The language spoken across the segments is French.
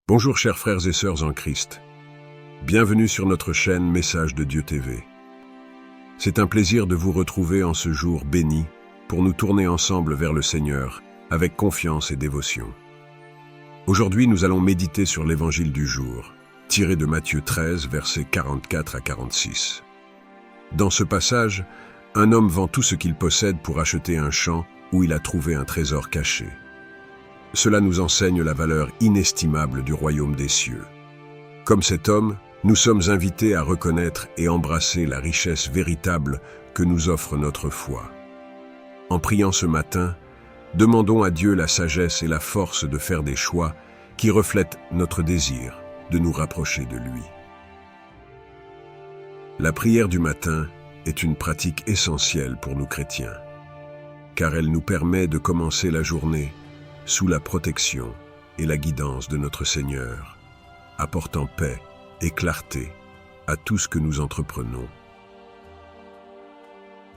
Bonjour chers frères et sœurs en Christ. Bienvenue sur notre chaîne Message de Dieu TV. C'est un plaisir de vous retrouver en ce jour béni pour nous tourner ensemble vers le Seigneur avec confiance et dévotion. Aujourd'hui, nous allons méditer sur l'évangile du jour, tiré de Matthieu 13, versets 44 à 46. Dans ce passage, un homme vend tout ce qu'il possède pour acheter un champ où il a trouvé un trésor caché. Cela nous enseigne la valeur inestimable du royaume des cieux. Comme cet homme, nous sommes invités à reconnaître et embrasser la richesse véritable que nous offre notre foi. En priant ce matin, demandons à Dieu la sagesse et la force de faire des choix qui reflètent notre désir de nous rapprocher de lui. La prière du matin est une pratique essentielle pour nous chrétiens, car elle nous permet de commencer la journée sous la protection et la guidance de notre Seigneur, apportant paix et clarté à tout ce que nous entreprenons.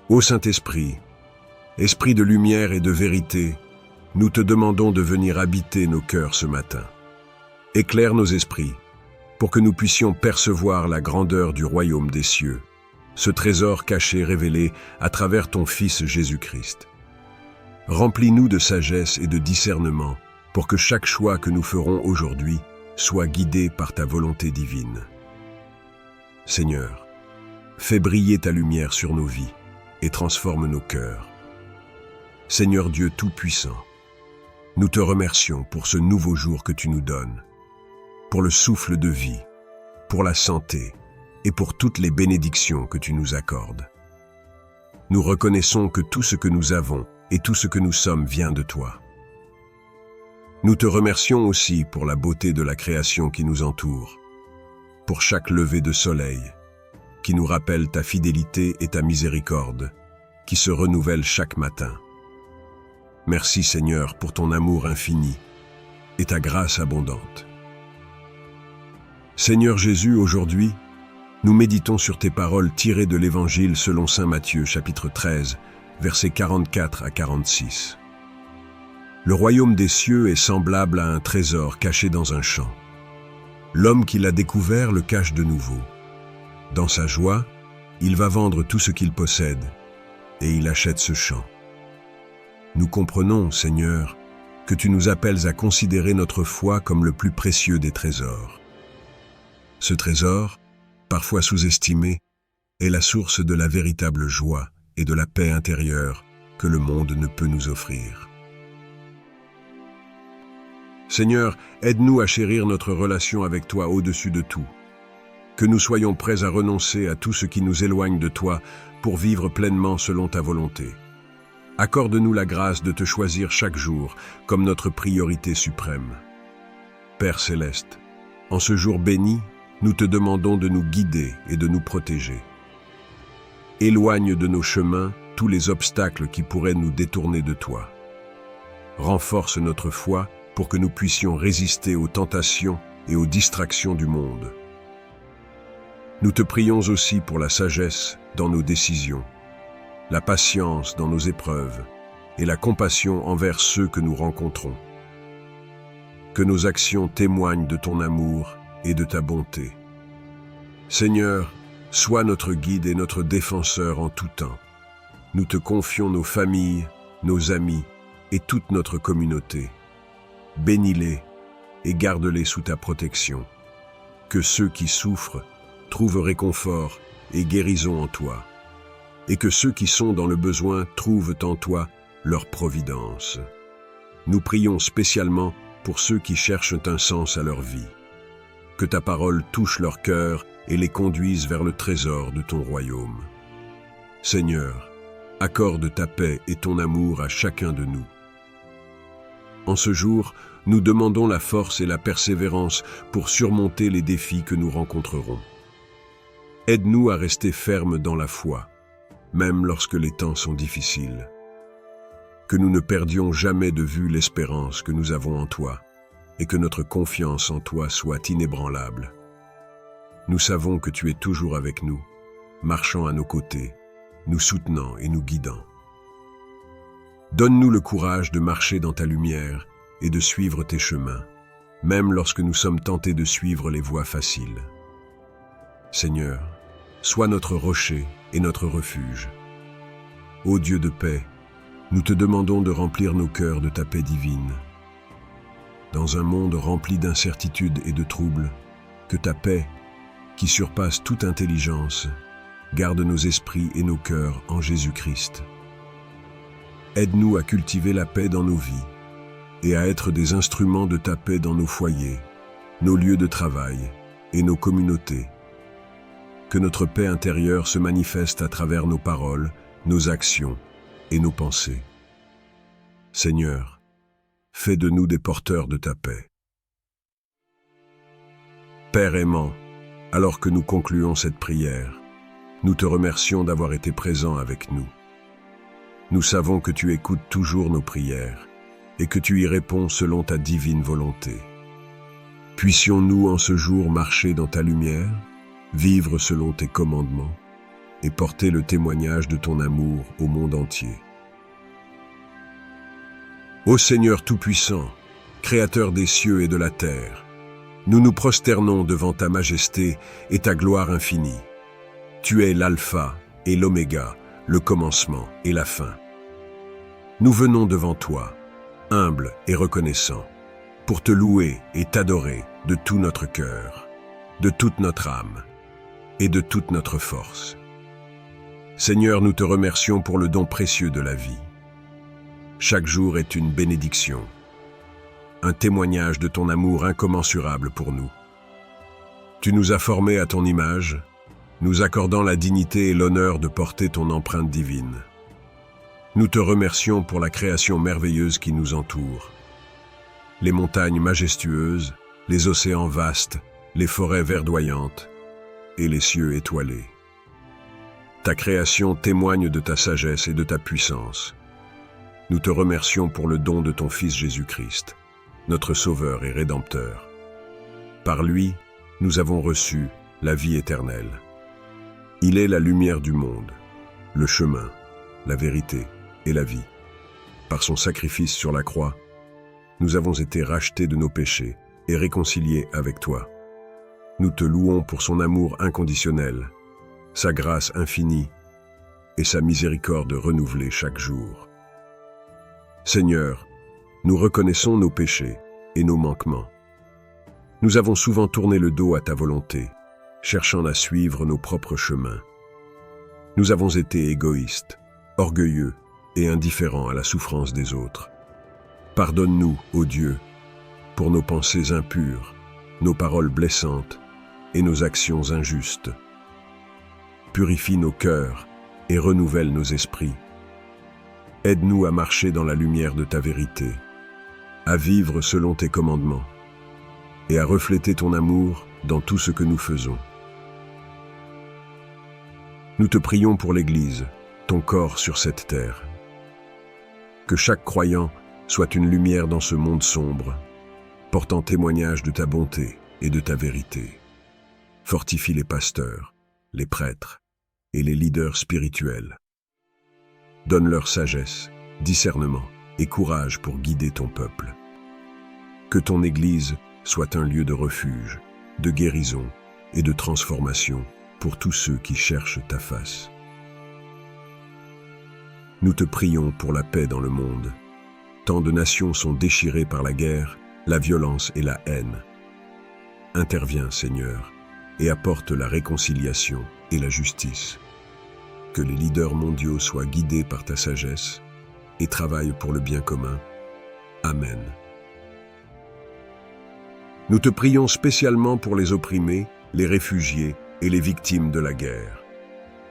Ô Saint-Esprit, Esprit de lumière et de vérité, nous te demandons de venir habiter nos cœurs ce matin. Éclaire nos esprits, pour que nous puissions percevoir la grandeur du royaume des cieux, ce trésor caché révélé à travers ton Fils Jésus-Christ. Remplis-nous de sagesse et de discernement pour que chaque choix que nous ferons aujourd'hui soit guidé par ta volonté divine. Seigneur, fais briller ta lumière sur nos vies et transforme nos cœurs. Seigneur Dieu Tout-Puissant, nous te remercions pour ce nouveau jour que tu nous donnes, pour le souffle de vie, pour la santé et pour toutes les bénédictions que tu nous accordes. Nous reconnaissons que tout ce que nous avons et tout ce que nous sommes vient de toi. Nous te remercions aussi pour la beauté de la création qui nous entoure, pour chaque lever de soleil, qui nous rappelle ta fidélité et ta miséricorde, qui se renouvellent chaque matin. Merci Seigneur pour ton amour infini et ta grâce abondante. Seigneur Jésus, aujourd'hui, nous méditons sur tes paroles tirées de l'Évangile selon saint Matthieu, chapitre 13, versets 44 à 46. Le royaume des cieux est semblable à un trésor caché dans un champ. L'homme qui l'a découvert le cache de nouveau. Dans sa joie, il va vendre tout ce qu'il possède, et il achète ce champ. Nous comprenons, Seigneur, que tu nous appelles à considérer notre foi comme le plus précieux des trésors. Ce trésor, parfois sous-estimé, est la source de la véritable joie et de la paix intérieure que le monde ne peut nous offrir. Seigneur, aide-nous à chérir notre relation avec toi au-dessus de tout. Que nous soyons prêts à renoncer à tout ce qui nous éloigne de toi pour vivre pleinement selon ta volonté. Accorde-nous la grâce de te choisir chaque jour comme notre priorité suprême. Père céleste, en ce jour béni, nous te demandons de nous guider et de nous protéger. Éloigne de nos chemins tous les obstacles qui pourraient nous détourner de toi. Renforce notre foi pour que nous puissions résister aux tentations et aux distractions du monde. Nous te prions aussi pour la sagesse dans nos décisions, la patience dans nos épreuves et la compassion envers ceux que nous rencontrons. Que nos actions témoignent de ton amour et de ta bonté. Seigneur, sois notre guide et notre défenseur en tout temps. Nous te confions nos familles, nos amis et toute notre communauté. Bénis-les et garde-les sous ta protection. Que ceux qui souffrent trouvent réconfort et guérison en toi. Et que ceux qui sont dans le besoin trouvent en toi leur providence. Nous prions spécialement pour ceux qui cherchent un sens à leur vie. Que ta parole touche leur cœur et les conduise vers le trésor de ton royaume. Seigneur, accorde ta paix et ton amour à chacun de nous. En ce jour, nous demandons la force et la persévérance pour surmonter les défis que nous rencontrerons. Aide-nous à rester fermes dans la foi, même lorsque les temps sont difficiles. Que nous ne perdions jamais de vue l'espérance que nous avons en toi, et que notre confiance en toi soit inébranlable. Nous savons que tu es toujours avec nous, marchant à nos côtés, nous soutenant et nous guidant. Donne-nous le courage de marcher dans ta lumière et de suivre tes chemins, même lorsque nous sommes tentés de suivre les voies faciles. Seigneur, sois notre rocher et notre refuge. Ô Dieu de paix, nous te demandons de remplir nos cœurs de ta paix divine. Dans un monde rempli d'incertitudes et de troubles, que ta paix, qui surpasse toute intelligence, garde nos esprits et nos cœurs en Jésus-Christ. Aide-nous à cultiver la paix dans nos vies et à être des instruments de ta paix dans nos foyers, nos lieux de travail et nos communautés. Que notre paix intérieure se manifeste à travers nos paroles, nos actions et nos pensées. Seigneur, fais de nous des porteurs de ta paix. Père aimant, alors que nous concluons cette prière, nous te remercions d'avoir été présent avec nous. Nous savons que tu écoutes toujours nos prières et que tu y réponds selon ta divine volonté. Puissions-nous en ce jour marcher dans ta lumière, vivre selon tes commandements et porter le témoignage de ton amour au monde entier. Ô Seigneur Tout-Puissant, Créateur des cieux et de la terre, nous nous prosternons devant ta majesté et ta gloire infinie. Tu es l'alpha et l'oméga, le commencement et la fin. Nous venons devant toi, humbles et reconnaissants, pour te louer et t'adorer de tout notre cœur, de toute notre âme et de toute notre force. Seigneur, nous te remercions pour le don précieux de la vie. Chaque jour est une bénédiction, un témoignage de ton amour incommensurable pour nous. Tu nous as formés à ton image, nous accordant la dignité et l'honneur de porter ton empreinte divine. Nous te remercions pour la création merveilleuse qui nous entoure. Les montagnes majestueuses, les océans vastes, les forêts verdoyantes et les cieux étoilés. Ta création témoigne de ta sagesse et de ta puissance. Nous te remercions pour le don de ton Fils Jésus-Christ, notre Sauveur et Rédempteur. Par lui, nous avons reçu la vie éternelle. Il est la lumière du monde, le chemin, la vérité et la vie. Par son sacrifice sur la croix, nous avons été rachetés de nos péchés et réconciliés avec toi. Nous te louons pour son amour inconditionnel, sa grâce infinie et sa miséricorde renouvelée chaque jour. Seigneur, nous reconnaissons nos péchés et nos manquements. Nous avons souvent tourné le dos à ta volonté, cherchant à suivre nos propres chemins. Nous avons été égoïstes, orgueilleux et indifférents à la souffrance des autres. Pardonne-nous, ô Dieu, pour nos pensées impures, nos paroles blessantes et nos actions injustes. Purifie nos cœurs et renouvelle nos esprits. Aide-nous à marcher dans la lumière de ta vérité, à vivre selon tes commandements et à refléter ton amour dans tout ce que nous faisons. Nous te prions pour l'Église, ton corps sur cette terre. Que chaque croyant soit une lumière dans ce monde sombre, portant témoignage de ta bonté et de ta vérité. Fortifie les pasteurs, les prêtres et les leaders spirituels. Donne-leur sagesse, discernement et courage pour guider ton peuple. Que ton Église soit un lieu de refuge, de guérison et de transformation pour tous ceux qui cherchent ta face. Nous te prions pour la paix dans le monde. Tant de nations sont déchirées par la guerre, la violence et la haine. Interviens, Seigneur, et apporte la réconciliation et la justice. Que les leaders mondiaux soient guidés par ta sagesse et travaillent pour le bien commun. Amen. Nous te prions spécialement pour les opprimés, les réfugiés et les victimes de la guerre.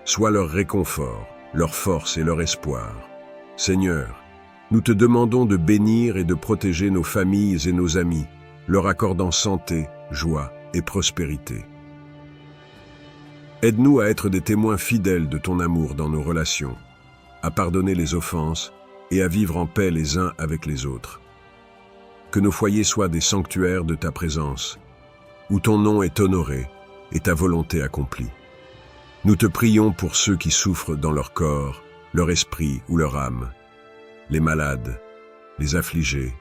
Sois leur réconfort, leur force et leur espoir. Seigneur, nous te demandons de bénir et de protéger nos familles et nos amis, leur accordant santé, joie et prospérité. Aide-nous à être des témoins fidèles de ton amour dans nos relations, à pardonner les offenses et à vivre en paix les uns avec les autres. Que nos foyers soient des sanctuaires de ta présence, où ton nom est honoré et ta volonté accomplie. Nous te prions pour ceux qui souffrent dans leur corps, leur esprit ou leur âme, les malades, les affligés,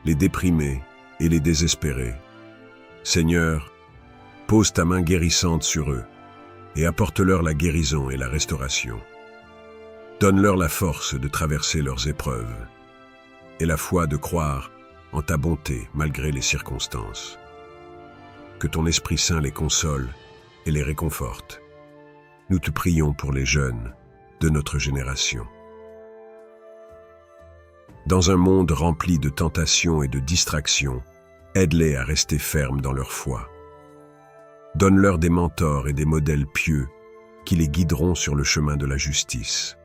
les déprimés et les désespérés. Seigneur, pose ta main guérissante sur eux et apporte-leur la guérison et la restauration. Donne-leur la force de traverser leurs épreuves et la foi de croire en ta bonté malgré les circonstances. Que ton Esprit Saint les console et les réconforte. Nous te prions pour les jeunes de notre génération. Dans un monde rempli de tentations et de distractions, aide-les à rester fermes dans leur foi. Donne-leur des mentors et des modèles pieux qui les guideront sur le chemin de la justice.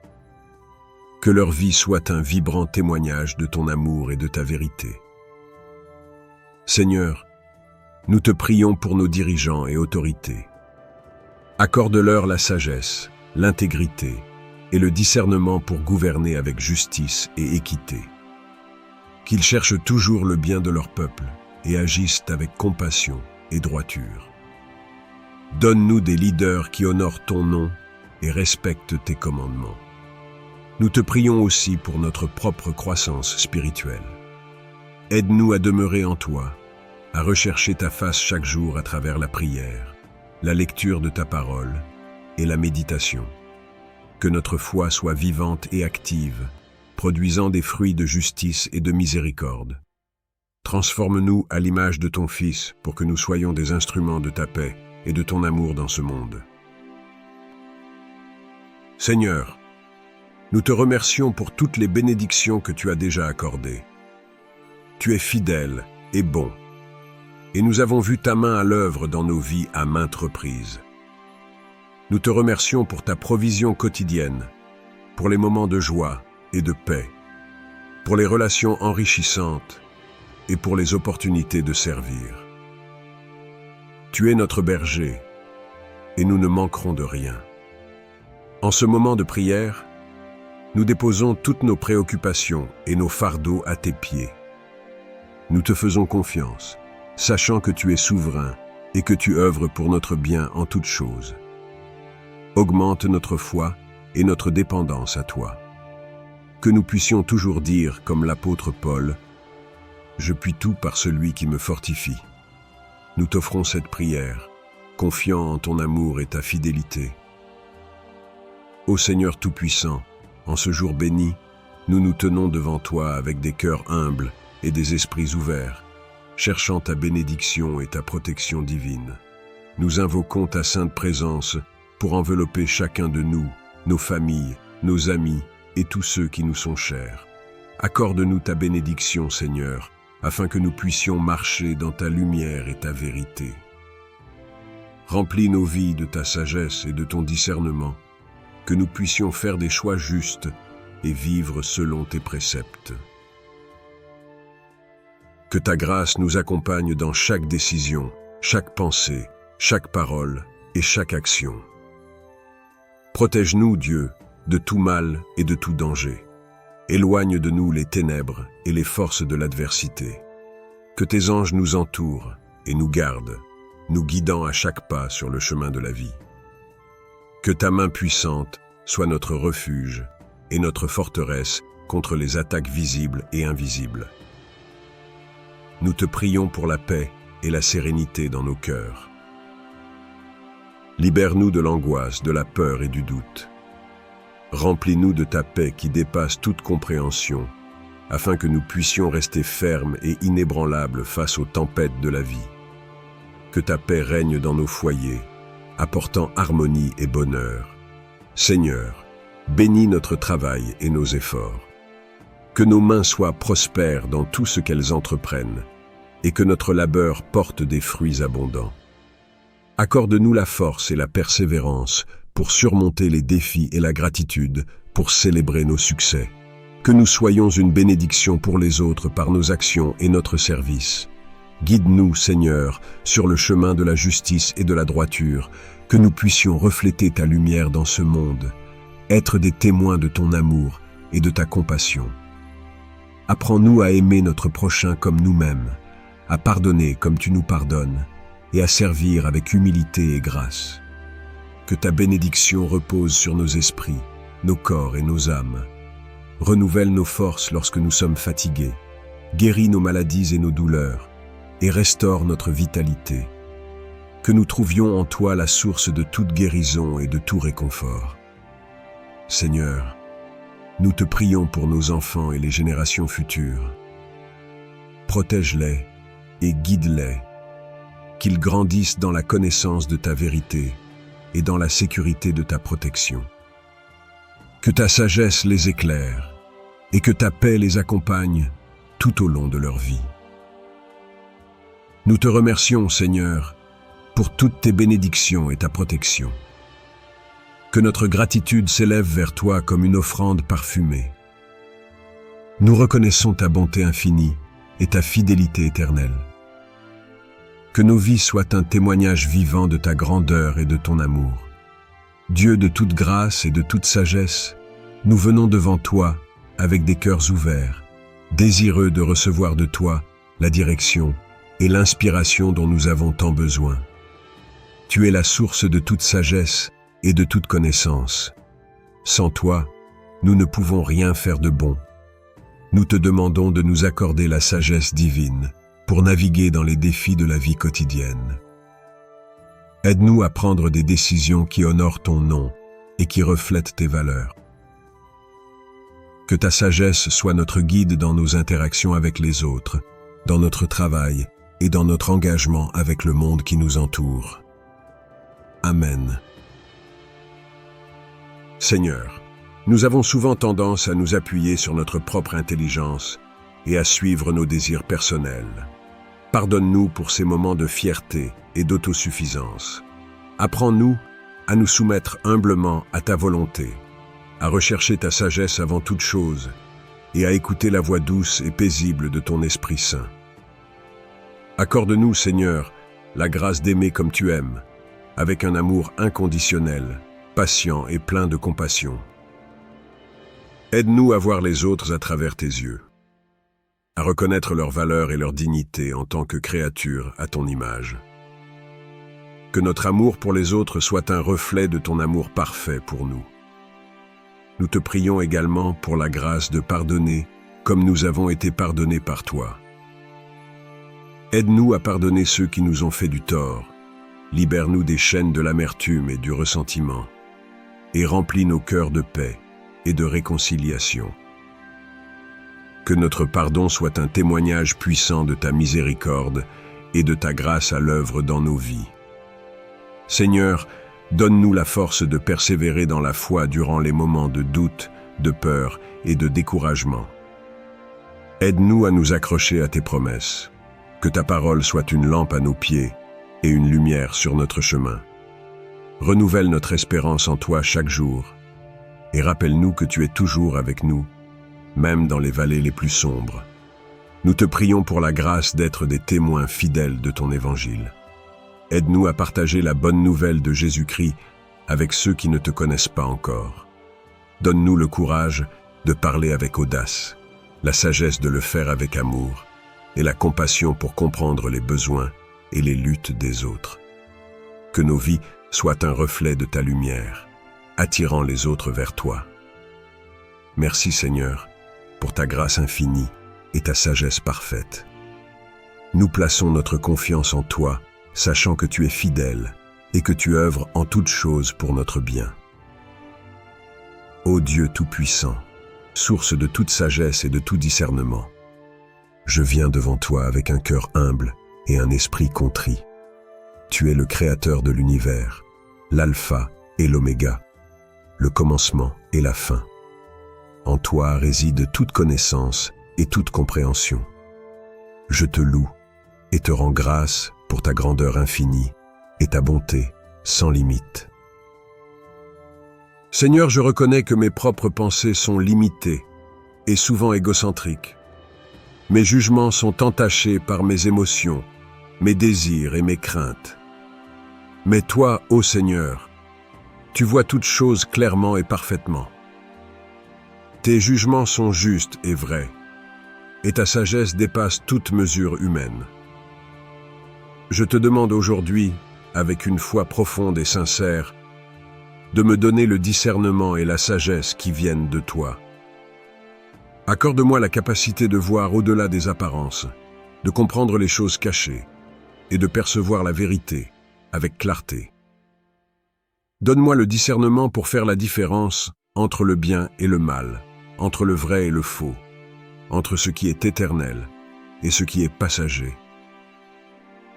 Que leur vie soit un vibrant témoignage de ton amour et de ta vérité. Seigneur, nous te prions pour nos dirigeants et autorités. Accorde-leur la sagesse, l'intégrité et le discernement pour gouverner avec justice et équité. Qu'ils cherchent toujours le bien de leur peuple et agissent avec compassion et droiture. Donne-nous des leaders qui honorent ton nom et respectent tes commandements. Nous te prions aussi pour notre propre croissance spirituelle. Aide-nous à demeurer en toi, à rechercher ta face chaque jour à travers la prière, la lecture de ta parole et la méditation. Que notre foi soit vivante et active, produisant des fruits de justice et de miséricorde. Transforme-nous à l'image de ton Fils pour que nous soyons des instruments de ta paix et de ton amour dans ce monde. Seigneur, nous te remercions pour toutes les bénédictions que tu as déjà accordées. Tu es fidèle et bon, et nous avons vu ta main à l'œuvre dans nos vies à maintes reprises. Nous te remercions pour ta provision quotidienne, pour les moments de joie et de paix, pour les relations enrichissantes et pour les opportunités de servir. Tu es notre berger, et nous ne manquerons de rien. En ce moment de prière, nous déposons toutes nos préoccupations et nos fardeaux à tes pieds. Nous te faisons confiance, sachant que tu es souverain et que tu œuvres pour notre bien en toutes choses. Augmente notre foi et notre dépendance à toi. Que nous puissions toujours dire, comme l'apôtre Paul, « Je puis tout par celui qui me fortifie ». Nous t'offrons cette prière, confiant en ton amour et ta fidélité. Ô Seigneur Tout-Puissant, en ce jour béni, nous nous tenons devant toi avec des cœurs humbles et des esprits ouverts, cherchant ta bénédiction et ta protection divine. Nous invoquons ta sainte présence pour envelopper chacun de nous, nos familles, nos amis et tous ceux qui nous sont chers. Accorde-nous ta bénédiction, Seigneur, afin que nous puissions marcher dans ta lumière et ta vérité. Remplis nos vies de ta sagesse et de ton discernement, que nous puissions faire des choix justes et vivre selon tes préceptes. Que ta grâce nous accompagne dans chaque décision, chaque pensée, chaque parole et chaque action. Protège-nous, Dieu, de tout mal et de tout danger. Éloigne de nous les ténèbres et les forces de l'adversité. Que tes anges nous entourent et nous gardent, nous guidant à chaque pas sur le chemin de la vie. Que ta main puissante soit notre refuge et notre forteresse contre les attaques visibles et invisibles. Nous te prions pour la paix et la sérénité dans nos cœurs. Libère-nous de l'angoisse, de la peur et du doute. Remplis-nous de ta paix qui dépasse toute compréhension, afin que nous puissions rester fermes et inébranlables face aux tempêtes de la vie. Que ta paix règne dans nos foyers, apportant harmonie et bonheur. Seigneur, bénis notre travail et nos efforts. Que nos mains soient prospères dans tout ce qu'elles entreprennent, et que notre labeur porte des fruits abondants. Accorde-nous la force et la persévérance pour surmonter les défis et la gratitude pour célébrer nos succès. Que nous soyons une bénédiction pour les autres par nos actions et notre service. Guide-nous, Seigneur, sur le chemin de la justice et de la droiture, que nous puissions refléter ta lumière dans ce monde, être des témoins de ton amour et de ta compassion. Apprends-nous à aimer notre prochain comme nous-mêmes, à pardonner comme tu nous pardonnes, et à servir avec humilité et grâce. Que ta bénédiction repose sur nos esprits, nos corps et nos âmes. Renouvelle nos forces lorsque nous sommes fatigués. Guéris nos maladies et nos douleurs, et restaure notre vitalité. Que nous trouvions en toi la source de toute guérison et de tout réconfort. Seigneur, nous te prions pour nos enfants et les générations futures. Protège-les et guide-les, qu'ils grandissent dans la connaissance de ta vérité et dans la sécurité de ta protection. Que ta sagesse les éclaire et que ta paix les accompagne tout au long de leur vie. Nous te remercions, Seigneur, pour toutes tes bénédictions et ta protection. Que notre gratitude s'élève vers toi comme une offrande parfumée. Nous reconnaissons ta bonté infinie et ta fidélité éternelle. Que nos vies soient un témoignage vivant de ta grandeur et de ton amour. Dieu de toute grâce et de toute sagesse, nous venons devant toi avec des cœurs ouverts, désireux de recevoir de toi la direction et l'inspiration dont nous avons tant besoin. Tu es la source de toute sagesse et de toute connaissance. Sans toi, nous ne pouvons rien faire de bon. Nous te demandons de nous accorder la sagesse divine pour naviguer dans les défis de la vie quotidienne. Aide-nous à prendre des décisions qui honorent ton nom et qui reflètent tes valeurs. Que ta sagesse soit notre guide dans nos interactions avec les autres, dans notre travail et dans notre engagement avec le monde qui nous entoure. Amen. Seigneur, nous avons souvent tendance à nous appuyer sur notre propre intelligence et à suivre nos désirs personnels. Pardonne-nous pour ces moments de fierté et d'autosuffisance. Apprends-nous à nous soumettre humblement à ta volonté, à rechercher ta sagesse avant toute chose et à écouter la voix douce et paisible de ton Esprit Saint. Accorde-nous, Seigneur, la grâce d'aimer comme tu aimes, avec un amour inconditionnel, patient et plein de compassion. Aide-nous à voir les autres à travers tes yeux, à reconnaître leur valeur et leur dignité en tant que créature à ton image. Que notre amour pour les autres soit un reflet de ton amour parfait pour nous. Nous te prions également pour la grâce de pardonner comme nous avons été pardonnés par toi. Aide-nous à pardonner ceux qui nous ont fait du tort, libère-nous des chaînes de l'amertume et du ressentiment, et remplis nos cœurs de paix et de réconciliation. Que notre pardon soit un témoignage puissant de ta miséricorde et de ta grâce à l'œuvre dans nos vies. Seigneur, donne-nous la force de persévérer dans la foi durant les moments de doute, de peur et de découragement. Aide-nous à nous accrocher à tes promesses. Que ta parole soit une lampe à nos pieds et une lumière sur notre chemin. Renouvelle notre espérance en toi chaque jour et rappelle-nous que tu es toujours avec nous, même dans les vallées les plus sombres. Nous te prions pour la grâce d'être des témoins fidèles de ton évangile. Aide-nous à partager la bonne nouvelle de Jésus-Christ avec ceux qui ne te connaissent pas encore. Donne-nous le courage de parler avec audace, la sagesse de le faire avec amour et la compassion pour comprendre les besoins et les luttes des autres. Que nos vies soient un reflet de ta lumière, attirant les autres vers toi. Merci Seigneur, pour ta grâce infinie et ta sagesse parfaite. Nous plaçons notre confiance en toi, sachant que tu es fidèle et que tu œuvres en toutes choses pour notre bien. Ô Dieu Tout-Puissant, source de toute sagesse et de tout discernement, je viens devant toi avec un cœur humble et un esprit contrit. Tu es le Créateur de l'univers, l'Alpha et l'Oméga, le commencement et la fin. En toi réside toute connaissance et toute compréhension. Je te loue et te rends grâce pour ta grandeur infinie et ta bonté sans limite. Seigneur, je reconnais que mes propres pensées sont limitées et souvent égocentriques. Mes jugements sont entachés par mes émotions, mes désirs et mes craintes. Mais toi, ô Seigneur, tu vois toutes choses clairement et parfaitement. Tes jugements sont justes et vrais, et ta sagesse dépasse toute mesure humaine. Je te demande aujourd'hui, avec une foi profonde et sincère, de me donner le discernement et la sagesse qui viennent de toi. Accorde-moi la capacité de voir au-delà des apparences de comprendre les choses cachées et de percevoir la vérité avec clarté. Donne-moi le discernement pour faire la différence entre le bien et le mal, entre le vrai et le faux, entre ce qui est éternel et ce qui est passager.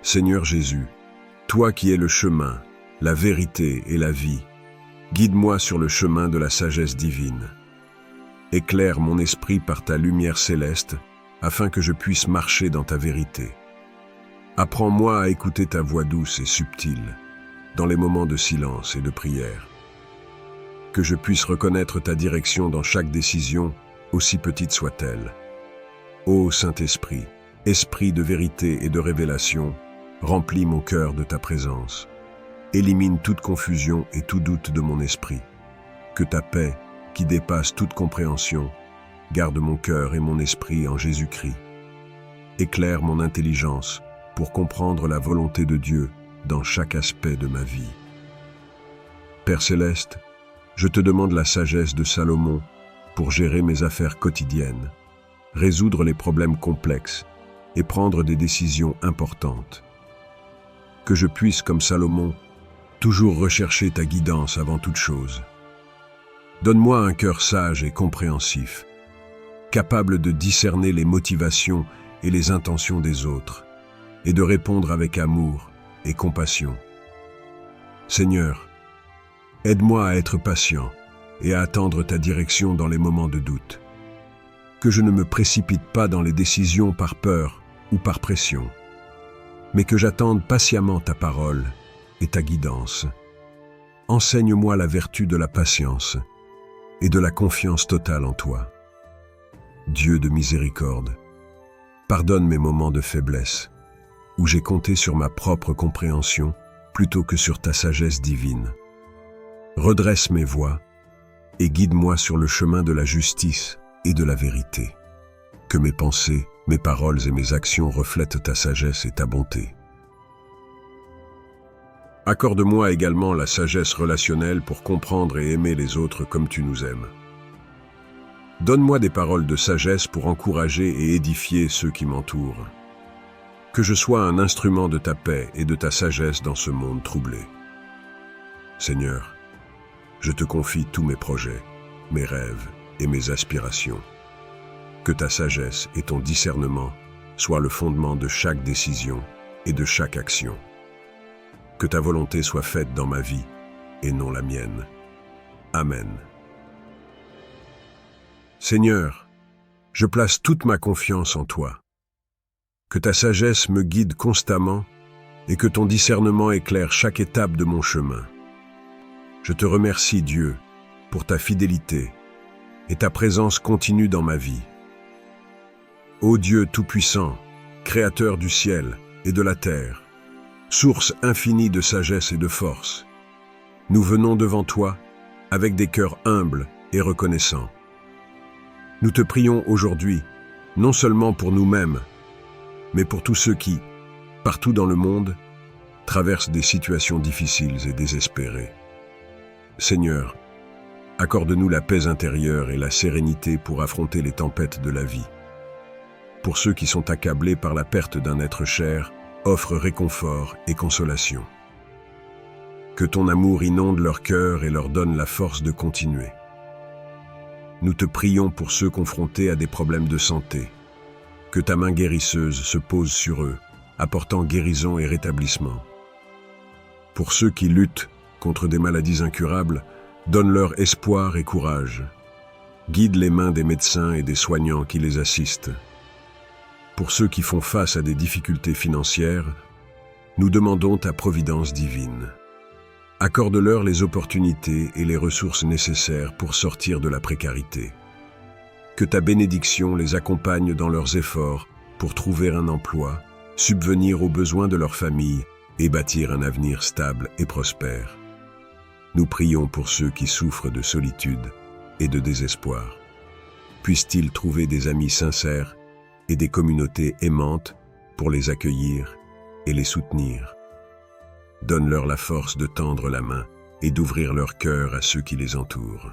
Seigneur Jésus, toi qui es le chemin, la vérité et la vie, guide-moi sur le chemin de la sagesse divine. Éclaire mon esprit par ta lumière céleste, afin que je puisse marcher dans ta vérité. Apprends-moi à écouter ta voix douce et subtile, dans les moments de silence et de prière. Que je puisse reconnaître ta direction dans chaque décision, aussi petite soit-elle. Ô Saint-Esprit, Esprit de vérité et de révélation, remplis mon cœur de ta présence. Élimine toute confusion et tout doute de mon esprit. Que ta paix, qui dépasse toute compréhension, garde mon cœur et mon esprit en Jésus-Christ. Éclaire mon intelligence pour comprendre la volonté de Dieu dans chaque aspect de ma vie. Père Céleste, je te demande la sagesse de Salomon pour gérer mes affaires quotidiennes, résoudre les problèmes complexes et prendre des décisions importantes. Que je puisse, comme Salomon, toujours rechercher ta guidance avant toute chose. Donne-moi un cœur sage et compréhensif, capable de discerner les motivations et les intentions des autres, et de répondre avec amour et compassion. Seigneur, aide-moi à être patient et à attendre ta direction dans les moments de doute. Que je ne me précipite pas dans les décisions par peur ou par pression, mais que j'attende patiemment ta parole et ta guidance. Enseigne-moi la vertu de la patience et de la confiance totale en toi. Dieu de miséricorde, pardonne mes moments de faiblesse, où j'ai compté sur ma propre compréhension plutôt que sur ta sagesse divine. Redresse mes voies et guide-moi sur le chemin de la justice et de la vérité. Que mes pensées, mes paroles et mes actions reflètent ta sagesse et ta bonté. Accorde-moi également la sagesse relationnelle pour comprendre et aimer les autres comme tu nous aimes. Donne-moi des paroles de sagesse pour encourager et édifier ceux qui m'entourent. Que je sois un instrument de ta paix et de ta sagesse dans ce monde troublé. Seigneur, je te confie tous mes projets, mes rêves et mes aspirations. Que ta sagesse et ton discernement soient le fondement de chaque décision et de chaque action. Que ta volonté soit faite dans ma vie et non la mienne. Amen. Seigneur, je place toute ma confiance en toi. Que ta sagesse me guide constamment et que ton discernement éclaire chaque étape de mon chemin. Je te remercie, Dieu, pour ta fidélité et ta présence continue dans ma vie. Ô Dieu Tout-Puissant, Créateur du ciel et de la terre, source infinie de sagesse et de force, nous venons devant toi avec des cœurs humbles et reconnaissants. Nous te prions aujourd'hui, non seulement pour nous-mêmes, mais pour tous ceux qui, partout dans le monde, traversent des situations difficiles et désespérées. Seigneur, accorde-nous la paix intérieure et la sérénité pour affronter les tempêtes de la vie. Pour ceux qui sont accablés par la perte d'un être cher, offre réconfort et consolation. Que ton amour inonde leur cœur et leur donne la force de continuer. Nous te prions pour ceux confrontés à des problèmes de santé. Que ta main guérisseuse se pose sur eux, apportant guérison et rétablissement. Pour ceux qui luttent contre des maladies incurables, donne-leur espoir et courage. Guide les mains des médecins et des soignants qui les assistent. Pour ceux qui font face à des difficultés financières, nous demandons ta providence divine. Accorde-leur les opportunités et les ressources nécessaires pour sortir de la précarité. Que ta bénédiction les accompagne dans leurs efforts pour trouver un emploi, subvenir aux besoins de leur famille et bâtir un avenir stable et prospère. Nous prions pour ceux qui souffrent de solitude et de désespoir. Puissent-ils trouver des amis sincères et des communautés aimantes pour les accueillir et les soutenir. Donne-leur la force de tendre la main et d'ouvrir leur cœur à ceux qui les entourent.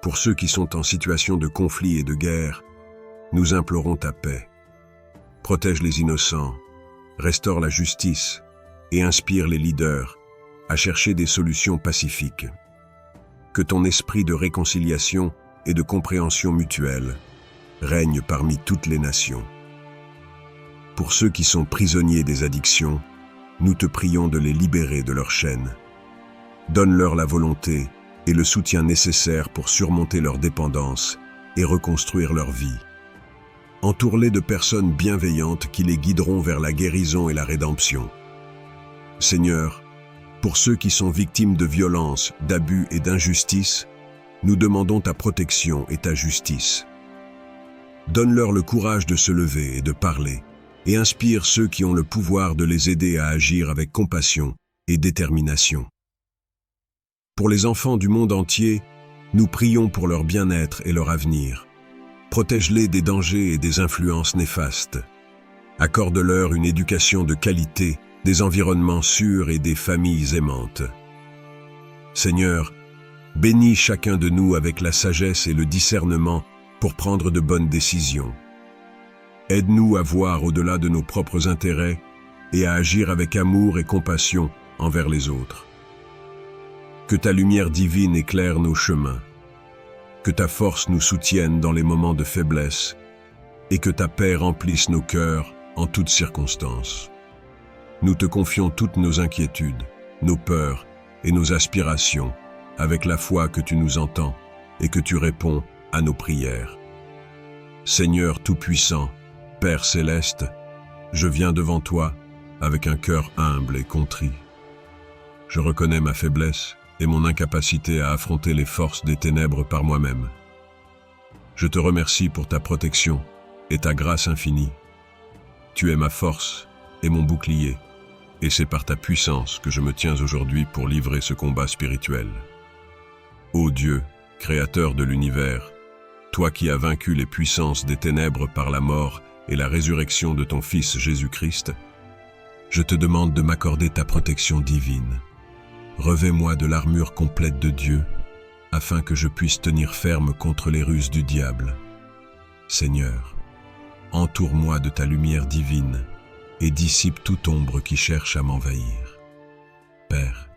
Pour ceux qui sont en situation de conflit et de guerre, nous implorons ta paix. Protège les innocents, restaure la justice et inspire les leaders à chercher des solutions pacifiques. Que ton esprit de réconciliation et de compréhension mutuelle règne parmi toutes les nations. Pour ceux qui sont prisonniers des addictions, nous te prions de les libérer de leurs chaînes. Donne-leur la volonté et le soutien nécessaire pour surmonter leur dépendance et reconstruire leur vie. Entoure-les de personnes bienveillantes qui les guideront vers la guérison et la rédemption. Seigneur, pour ceux qui sont victimes de violences, d'abus et d'injustice, nous demandons ta protection et ta justice. Donne-leur le courage de se lever et de parler, et inspire ceux qui ont le pouvoir de les aider à agir avec compassion et détermination. Pour les enfants du monde entier, nous prions pour leur bien-être et leur avenir. Protège-les des dangers et des influences néfastes. Accorde-leur une éducation de qualité, des environnements sûrs et des familles aimantes. Seigneur, bénis chacun de nous avec la sagesse et le discernement pour prendre de bonnes décisions. Aide-nous à voir au-delà de nos propres intérêts et à agir avec amour et compassion envers les autres. Que ta lumière divine éclaire nos chemins. Que ta force nous soutienne dans les moments de faiblesse et que ta paix remplisse nos cœurs en toutes circonstances. Nous te confions toutes nos inquiétudes, nos peurs et nos aspirations avec la foi que tu nous entends et que tu réponds à nos prières. Seigneur Tout-Puissant, Père Céleste, je viens devant toi avec un cœur humble et contrit. Je reconnais ma faiblesse et mon incapacité à affronter les forces des ténèbres par moi-même. Je te remercie pour ta protection et ta grâce infinie. Tu es ma force et mon bouclier, et c'est par ta puissance que je me tiens aujourd'hui pour livrer ce combat spirituel. Ô Dieu, Créateur de l'univers, toi qui as vaincu les puissances des ténèbres par la mort et la résurrection de ton Fils Jésus-Christ, je te demande de m'accorder ta protection divine. Revêt-moi de l'armure complète de Dieu, afin que je puisse tenir ferme contre les ruses du diable. Seigneur, entoure-moi de ta lumière divine et dissipe toute ombre qui cherche à m'envahir. Père,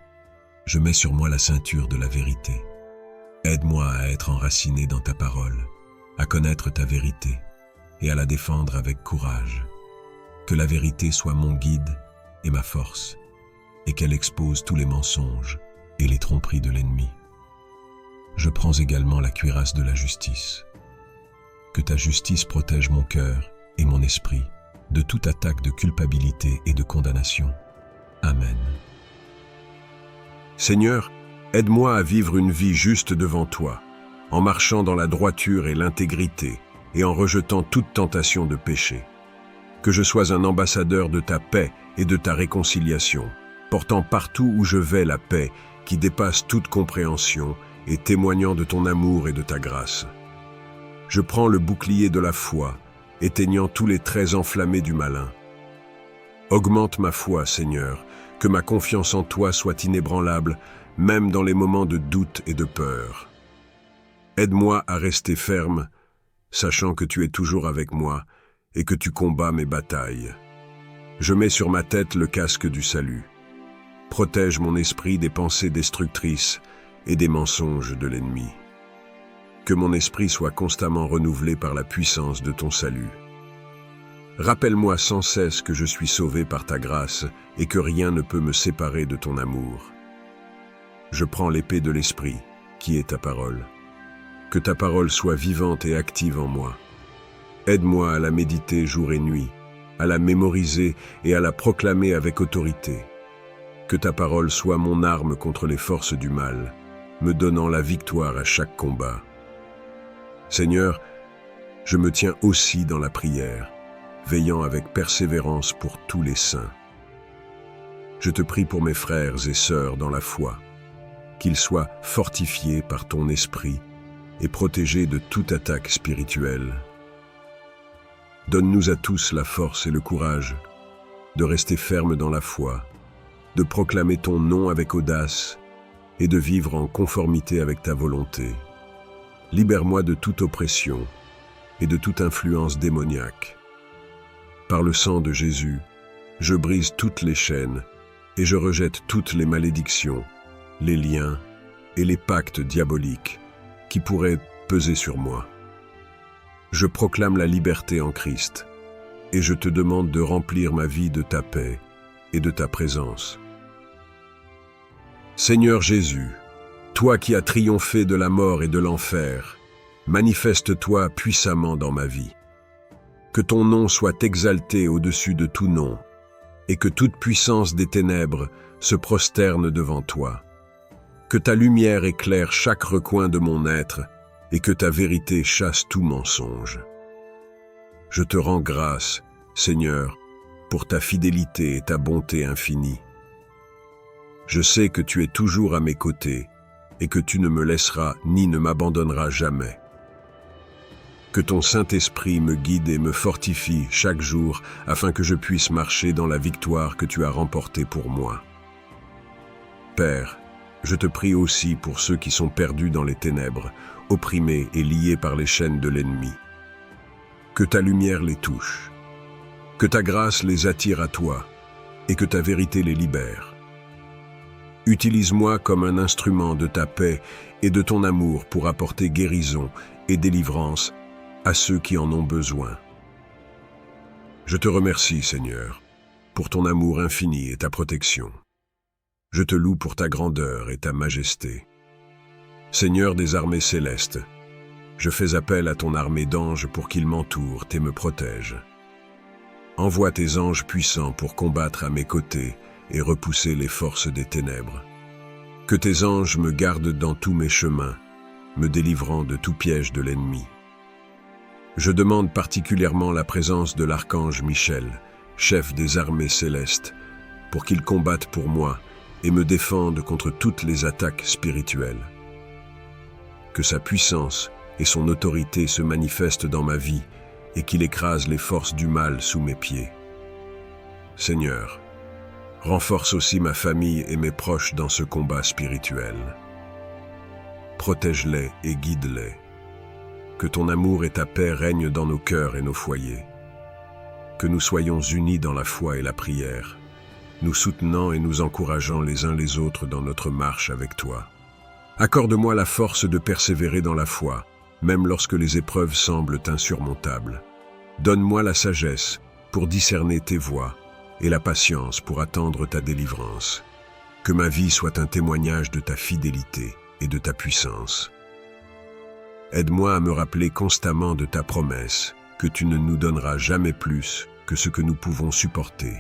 je mets sur moi la ceinture de la vérité. Aide-moi à être enraciné dans ta parole, à connaître ta vérité et à la défendre avec courage. Que la vérité soit mon guide et ma force, et qu'elle expose tous les mensonges et les tromperies de l'ennemi. Je prends également la cuirasse de la justice. Que ta justice protège mon cœur et mon esprit de toute attaque de culpabilité et de condamnation. Amen. Seigneur, aide-moi à vivre une vie juste devant toi, en marchant dans la droiture et l'intégrité, et en rejetant toute tentation de péché. Que je sois un ambassadeur de ta paix et de ta réconciliation, portant partout où je vais la paix qui dépasse toute compréhension et témoignant de ton amour et de ta grâce. Je prends le bouclier de la foi, éteignant tous les traits enflammés du malin. Augmente ma foi, Seigneur, que ma confiance en toi soit inébranlable, même dans les moments de doute et de peur. Aide-moi à rester ferme, sachant que tu es toujours avec moi et que tu combats mes batailles. Je mets sur ma tête le casque du salut. Protège mon esprit des pensées destructrices et des mensonges de l'ennemi. Que mon esprit soit constamment renouvelé par la puissance de ton salut. Rappelle-moi sans cesse que je suis sauvé par ta grâce et que rien ne peut me séparer de ton amour. Je prends l'épée de l'esprit, qui est ta parole. Que ta parole soit vivante et active en moi. Aide-moi à la méditer jour et nuit, à la mémoriser et à la proclamer avec autorité. Que ta parole soit mon arme contre les forces du mal, me donnant la victoire à chaque combat. Seigneur, je me tiens aussi dans la prière, veillant avec persévérance pour tous les saints. Je te prie pour mes frères et sœurs dans la foi, qu'ils soient fortifiés par ton esprit et protégés de toute attaque spirituelle. Donne-nous à tous la force et le courage de rester fermes dans la foi, de proclamer ton nom avec audace et de vivre en conformité avec ta volonté. Libère-moi de toute oppression et de toute influence démoniaque. Par le sang de Jésus, je brise toutes les chaînes et je rejette toutes les malédictions, les liens et les pactes diaboliques qui pourraient peser sur moi. Je proclame la liberté en Christ et je te demande de remplir ma vie de ta paix et de ta présence. Seigneur Jésus, toi qui as triomphé de la mort et de l'enfer, manifeste-toi puissamment dans ma vie. Que ton nom soit exalté au-dessus de tout nom, et que toute puissance des ténèbres se prosterne devant toi. Que ta lumière éclaire chaque recoin de mon être, et que ta vérité chasse tout mensonge. Je te rends grâce, Seigneur, pour ta fidélité et ta bonté infinie. Je sais que tu es toujours à mes côtés, et que tu ne me laisseras ni ne m'abandonneras jamais. Que ton Saint-Esprit me guide et me fortifie chaque jour afin que je puisse marcher dans la victoire que tu as remportée pour moi. Père, je te prie aussi pour ceux qui sont perdus dans les ténèbres, opprimés et liés par les chaînes de l'ennemi. Que ta lumière les touche, que ta grâce les attire à toi et que ta vérité les libère. Utilise-moi comme un instrument de ta paix et de ton amour pour apporter guérison et délivrance à ceux qui en ont besoin. Je te remercie, Seigneur, pour ton amour infini et ta protection. Je te loue pour ta grandeur et ta majesté. Seigneur des armées célestes, je fais appel à ton armée d'anges pour qu'ils m'entourent et me protègent. Envoie tes anges puissants pour combattre à mes côtés et repousser les forces des ténèbres. Que tes anges me gardent dans tous mes chemins, me délivrant de tout piège de l'ennemi. Je demande particulièrement la présence de l'archange Michel, chef des armées célestes, pour qu'il combatte pour moi et me défende contre toutes les attaques spirituelles. Que sa puissance et son autorité se manifestent dans ma vie et qu'il écrase les forces du mal sous mes pieds. Seigneur, renforce aussi ma famille et mes proches dans ce combat spirituel. Protège-les et guide-les. Que ton amour et ta paix règnent dans nos cœurs et nos foyers. Que nous soyons unis dans la foi et la prière, nous soutenant et nous encourageant les uns les autres dans notre marche avec toi. Accorde-moi la force de persévérer dans la foi, même lorsque les épreuves semblent insurmontables. Donne-moi la sagesse pour discerner tes voies et la patience pour attendre ta délivrance. Que ma vie soit un témoignage de ta fidélité et de ta puissance. Aide-moi à me rappeler constamment de ta promesse, que tu ne nous donneras jamais plus que ce que nous pouvons supporter,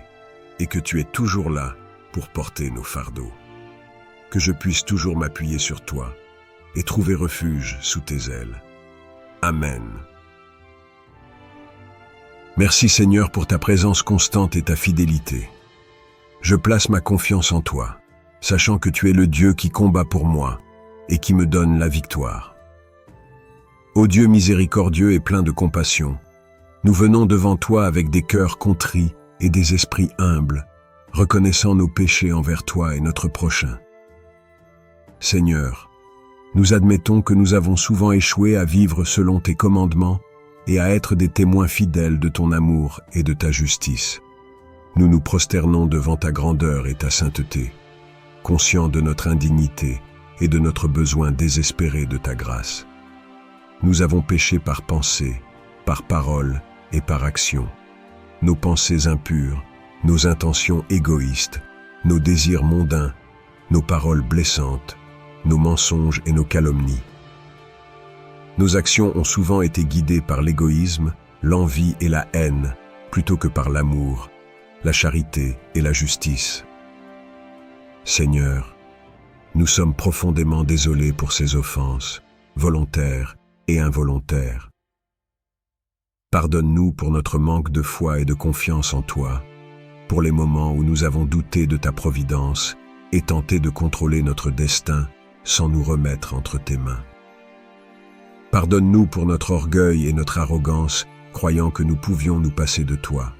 et que tu es toujours là pour porter nos fardeaux. Que je puisse toujours m'appuyer sur toi et trouver refuge sous tes ailes. Amen. Merci Seigneur pour ta présence constante et ta fidélité. Je place ma confiance en toi, sachant que tu es le Dieu qui combat pour moi et qui me donne la victoire. Ô Dieu miséricordieux et plein de compassion, nous venons devant toi avec des cœurs contrits et des esprits humbles, reconnaissant nos péchés envers toi et notre prochain. Seigneur, nous admettons que nous avons souvent échoué à vivre selon tes commandements et à être des témoins fidèles de ton amour et de ta justice. Nous nous prosternons devant ta grandeur et ta sainteté, conscients de notre indignité et de notre besoin désespéré de ta grâce. Nous avons péché par pensée, par parole et par action. Nos pensées impures, nos intentions égoïstes, nos désirs mondains, nos paroles blessantes, nos mensonges et nos calomnies. Nos actions ont souvent été guidées par l'égoïsme, l'envie et la haine, plutôt que par l'amour, la charité et la justice. Seigneur, nous sommes profondément désolés pour ces offenses, volontaires et involontaires. Pardonne-nous pour notre manque de foi et de confiance en toi, pour les moments où nous avons douté de ta providence et tenté de contrôler notre destin sans nous remettre entre tes mains. Pardonne-nous pour notre orgueil et notre arrogance, croyant que nous pouvions nous passer de toi.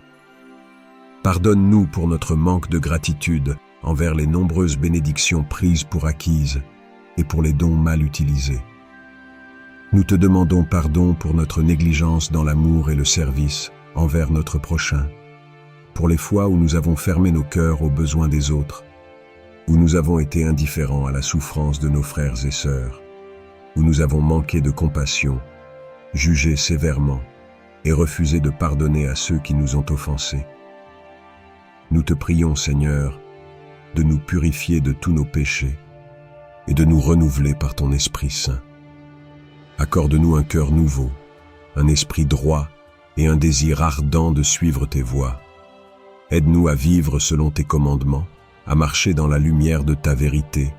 Pardonne-nous pour notre manque de gratitude envers les nombreuses bénédictions prises pour acquises et pour les dons mal utilisés. Nous te demandons pardon pour notre négligence dans l'amour et le service envers notre prochain, pour les fois où nous avons fermé nos cœurs aux besoins des autres, où nous avons été indifférents à la souffrance de nos frères et sœurs, où nous avons manqué de compassion, jugé sévèrement et refusé de pardonner à ceux qui nous ont offensés. Nous te prions, Seigneur, de nous purifier de tous nos péchés et de nous renouveler par ton Esprit Saint. Accorde-nous un cœur nouveau, un esprit droit et un désir ardent de suivre tes voies. Aide-nous à vivre selon tes commandements, à marcher dans la lumière de ta vérité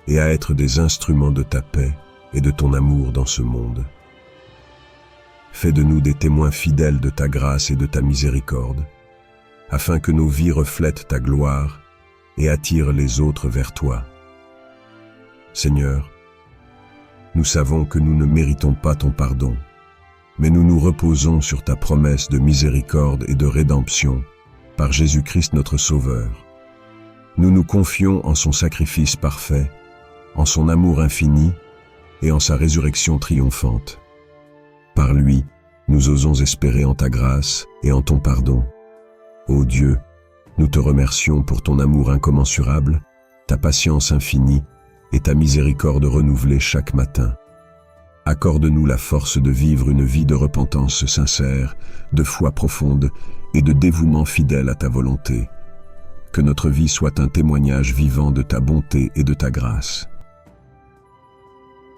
et à être des instruments de ta paix et de ton amour dans ce monde. Fais de nous des témoins fidèles de ta grâce et de ta miséricorde, afin que nos vies reflètent ta gloire et attirent les autres vers toi. Seigneur, nous savons que nous ne méritons pas ton pardon, mais nous nous reposons sur ta promesse de miséricorde et de rédemption par Jésus-Christ notre Sauveur. Nous nous confions en son sacrifice parfait, en son amour infini et en sa résurrection triomphante. Par lui, nous osons espérer en ta grâce et en ton pardon. Ô Dieu, nous te remercions pour ton amour incommensurable, ta patience infinie et ta miséricorde renouvelée chaque matin. Accorde-nous la force de vivre une vie de repentance sincère, de foi profonde et de dévouement fidèle à ta volonté. Que notre vie soit un témoignage vivant de ta bonté et de ta grâce.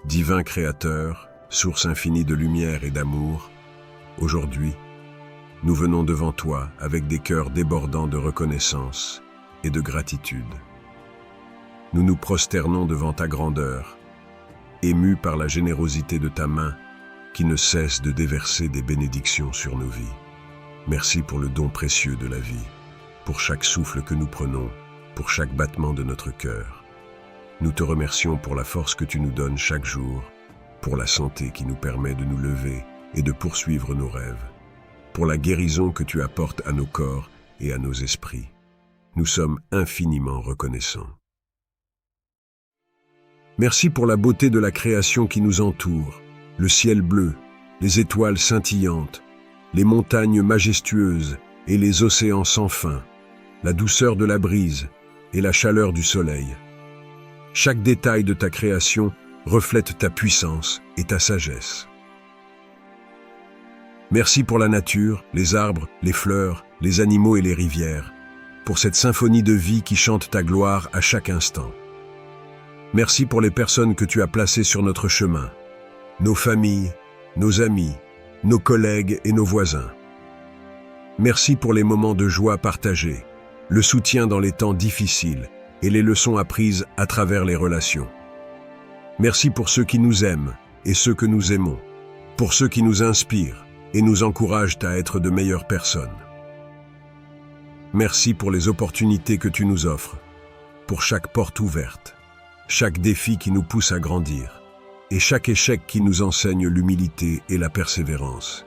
Divin Créateur, source infinie de lumière et d'amour, aujourd'hui, nous venons devant toi avec des cœurs débordants de reconnaissance et de gratitude. Nous nous prosternons devant ta grandeur, émus par la générosité de ta main qui ne cesse de déverser des bénédictions sur nos vies. Merci pour le don précieux de la vie, pour chaque souffle que nous prenons, pour chaque battement de notre cœur. Nous te remercions pour la force que tu nous donnes chaque jour, pour la santé qui nous permet de nous lever et de poursuivre nos rêves, pour la guérison que tu apportes à nos corps et à nos esprits. Nous sommes infiniment reconnaissants. Merci pour la beauté de la création qui nous entoure, le ciel bleu, les étoiles scintillantes, les montagnes majestueuses et les océans sans fin, la douceur de la brise et la chaleur du soleil. Chaque détail de ta création reflète ta puissance et ta sagesse. Merci pour la nature, les arbres, les fleurs, les animaux et les rivières, pour cette symphonie de vie qui chante ta gloire à chaque instant. Merci pour les personnes que tu as placées sur notre chemin, nos familles, nos amis, nos collègues et nos voisins. Merci pour les moments de joie partagés, le soutien dans les temps difficiles et les leçons apprises à travers les relations. Merci pour ceux qui nous aiment et ceux que nous aimons, pour ceux qui nous inspirent et nous encouragent à être de meilleures personnes. Merci pour les opportunités que tu nous offres, pour chaque porte ouverte, chaque défi qui nous pousse à grandir, et chaque échec qui nous enseigne l'humilité et la persévérance.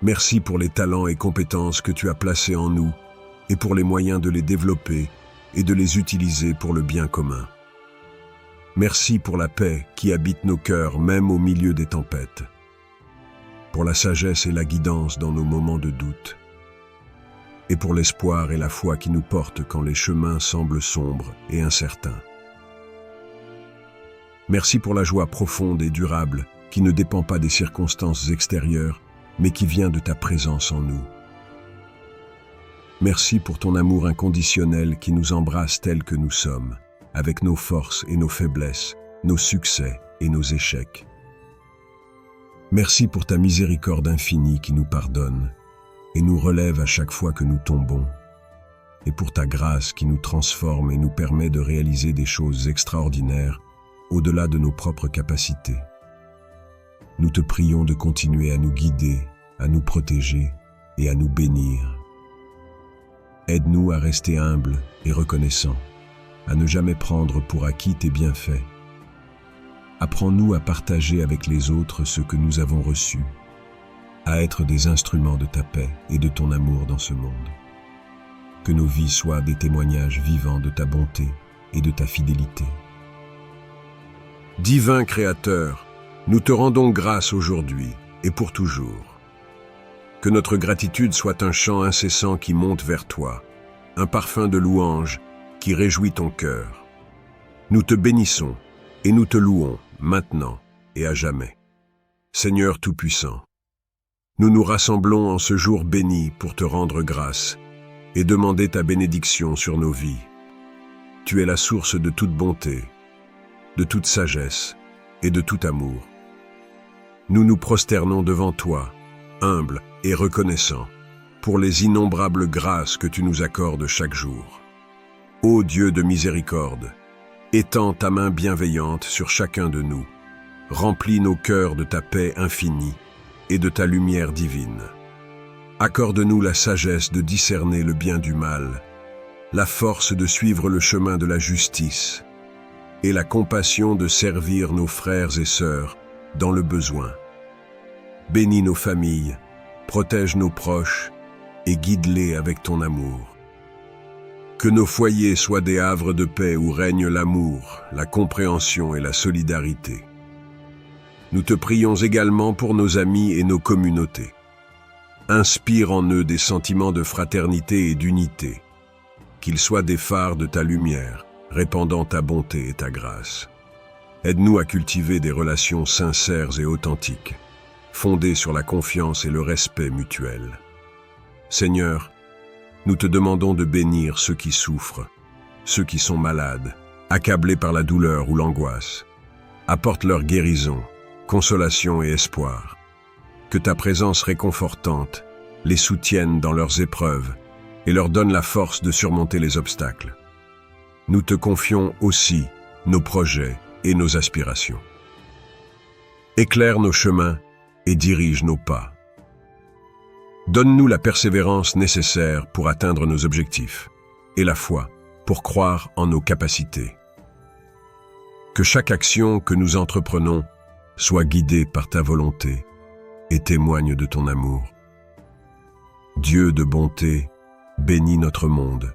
Merci pour les talents et compétences que tu as placés en nous, et pour les moyens de les développer et de les utiliser pour le bien commun. Merci pour la paix qui habite nos cœurs même au milieu des tempêtes, pour la sagesse et la guidance dans nos moments de doute, et pour l'espoir et la foi qui nous portent quand les chemins semblent sombres et incertains. Merci pour la joie profonde et durable qui ne dépend pas des circonstances extérieures, mais qui vient de ta présence en nous. Merci pour ton amour inconditionnel qui nous embrasse tels que nous sommes, avec nos forces et nos faiblesses, nos succès et nos échecs. Merci pour ta miséricorde infinie qui nous pardonne et nous relève à chaque fois que nous tombons, et pour ta grâce qui nous transforme et nous permet de réaliser des choses extraordinaires au-delà de nos propres capacités. Nous te prions de continuer à nous guider, à nous protéger et à nous bénir. Aide-nous à rester humbles et reconnaissants, à ne jamais prendre pour acquis tes bienfaits. Apprends-nous à partager avec les autres ce que nous avons reçu, à être des instruments de ta paix et de ton amour dans ce monde. Que nos vies soient des témoignages vivants de ta bonté et de ta fidélité. Divin Créateur, Nous te rendons grâce aujourd'hui et pour toujours. Que notre gratitude soit un chant incessant qui monte vers toi, un parfum de louange qui réjouit ton cœur. Nous te bénissons et nous te louons maintenant et à jamais. Seigneur Tout-Puissant, nous nous rassemblons en ce jour béni pour te rendre grâce et demander ta bénédiction sur nos vies. Tu es la source de toute bonté, de toute sagesse et de tout amour. Nous nous prosternons devant toi, humbles et reconnaissants, pour les innombrables grâces que tu nous accordes chaque jour. Ô Dieu de miséricorde, étends ta main bienveillante sur chacun de nous, remplis nos cœurs de ta paix infinie et de ta lumière divine. Accorde-nous la sagesse de discerner le bien du mal, la force de suivre le chemin de la justice et la compassion de servir nos frères et sœurs dans le besoin. Bénis nos familles, protège nos proches et guide-les avec ton amour. Que nos foyers soient des havres de paix où règne l'amour, la compréhension et la solidarité. Nous te prions également pour nos amis et nos communautés. Inspire en eux des sentiments de fraternité et d'unité, qu'ils soient des phares de ta lumière, répandant ta bonté et ta grâce. Aide-nous à cultiver des relations sincères et authentiques, fondées sur la confiance et le respect mutuel. Seigneur, nous te demandons de bénir ceux qui souffrent, ceux qui sont malades, accablés par la douleur ou l'angoisse. Apporte leur guérison, consolation et espoir. Que ta présence réconfortante les soutienne dans leurs épreuves et leur donne la force de surmonter les obstacles. Nous te confions aussi nos projets et nos aspirations. Éclaire nos chemins et dirige nos pas. Donne-nous la persévérance nécessaire pour atteindre nos objectifs et la foi pour croire en nos capacités. Que chaque action que nous entreprenons soit guidée par ta volonté et témoigne de ton amour. Dieu de bonté, bénis notre monde.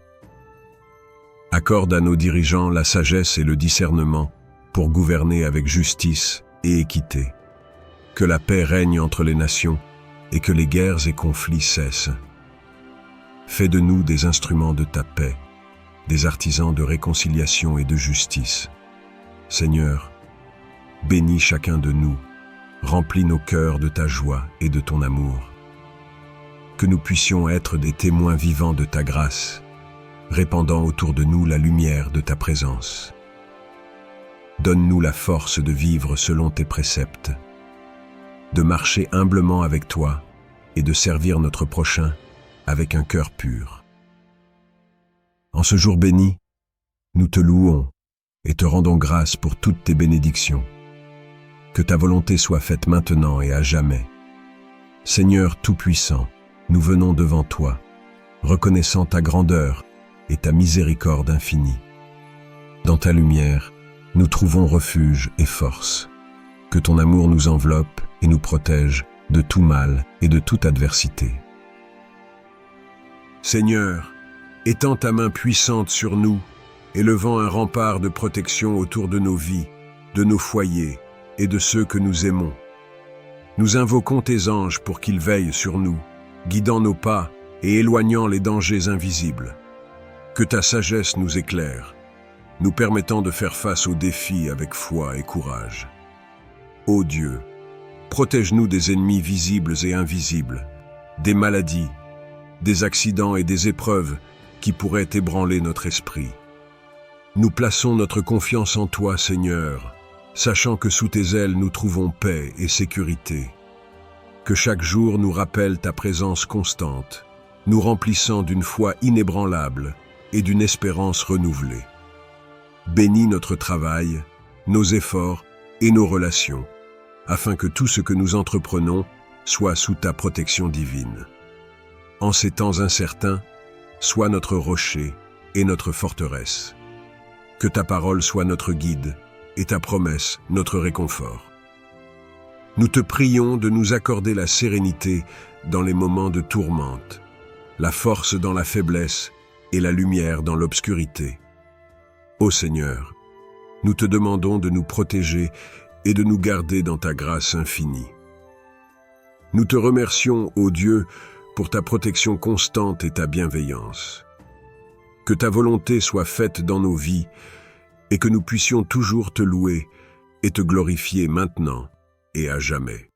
Accorde à nos dirigeants la sagesse et le discernement pour gouverner avec justice et équité. Que la paix règne entre les nations et que les guerres et conflits cessent. Fais de nous des instruments de ta paix, des artisans de réconciliation et de justice. Seigneur, bénis chacun de nous, remplis nos cœurs de ta joie et de ton amour. Que nous puissions être des témoins vivants de ta grâce, répandant autour de nous la lumière de ta présence. Donne-nous la force de vivre selon tes préceptes, de marcher humblement avec toi et de servir notre prochain avec un cœur pur. En ce jour béni, nous te louons et te rendons grâce pour toutes tes bénédictions. Que ta volonté soit faite maintenant et à jamais. Seigneur Tout-Puissant, nous venons devant toi, reconnaissant ta grandeur et ta miséricorde infinie. Dans ta lumière, nous trouvons refuge et force. Que ton amour nous enveloppe et nous protège de tout mal et de toute adversité. Seigneur, étends ta main puissante sur nous, élevant un rempart de protection autour de nos vies, de nos foyers et de ceux que nous aimons. Nous invoquons tes anges pour qu'ils veillent sur nous, guidant nos pas et éloignant les dangers invisibles. Que ta sagesse nous éclaire, nous permettant de faire face aux défis avec foi et courage. Ô Dieu, protège-nous des ennemis visibles et invisibles, des maladies, des accidents et des épreuves qui pourraient ébranler notre esprit. Nous plaçons notre confiance en toi, Seigneur, sachant que sous tes ailes nous trouvons paix et sécurité. Que chaque jour nous rappelle ta présence constante, nous remplissant d'une foi inébranlable et d'une espérance renouvelée. Bénis notre travail, nos efforts et nos relations, afin que tout ce que nous entreprenons soit sous ta protection divine. En ces temps incertains, sois notre rocher et notre forteresse. Que ta parole soit notre guide et ta promesse notre réconfort. Nous te prions de nous accorder la sérénité dans les moments de tourmente, la force dans la faiblesse et la lumière dans l'obscurité. Ô Seigneur, nous te demandons de nous protéger et de nous garder dans ta grâce infinie. Nous te remercions, ô Dieu, pour ta protection constante et ta bienveillance. Que ta volonté soit faite dans nos vies et que nous puissions toujours te louer et te glorifier maintenant et à jamais.